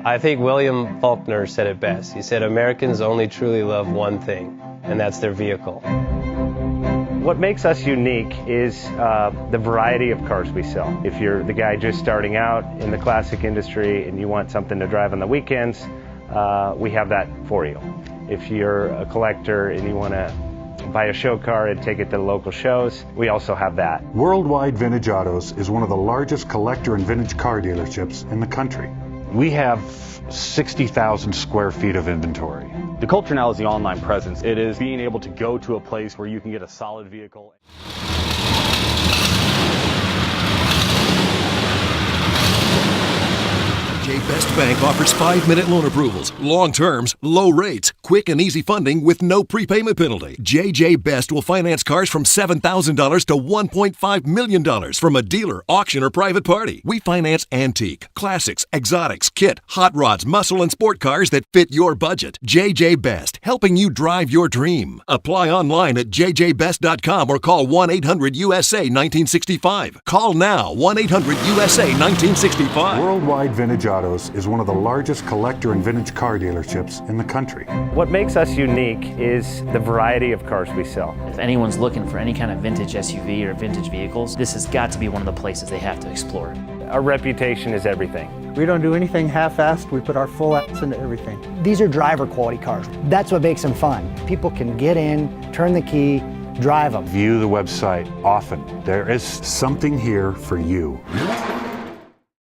I think William Faulkner said it best. He said, Americans only truly love one thing, and that's their vehicle. What makes us unique is the variety of cars we sell. If you're the guy just starting out in the classic industry and you want something to drive on the weekends, we have that for you. If you're a collector and you want to buy a show car and take it to the local shows, we also have that. Worldwide Vintage Autos is one of the largest collector and vintage car dealerships in the country. We have 60,000 square feet of inventory. The culture now is the online presence. It is being able to go to a place where you can get a solid vehicle. JJ Best Bank offers 5-minute loan approvals, long terms, low rates, quick and easy funding with no prepayment penalty. JJ Best will finance cars from $7,000 to $1.5 million from a dealer, auction, or private party. We finance antique, classics, exotics, kit, hot rods, muscle, and sport cars that fit your budget. JJ Best, helping you drive your dream. Apply online at jjbest.com or call 1-800-USA-1965. Call now, 1-800-USA-1965. Worldwide Vintage Autos is one of the largest collector and vintage car dealerships in the country. What makes us unique is the variety of cars we sell. If anyone's looking for any kind of vintage SUV or vintage vehicles, this has got to be one of the places they have to explore. Our reputation is everything. We don't do anything half-assed. We put our full ass into everything. These are driver quality cars. That's what makes them fun. People can get in, turn the key, drive them. View the website often. There is Something here for you.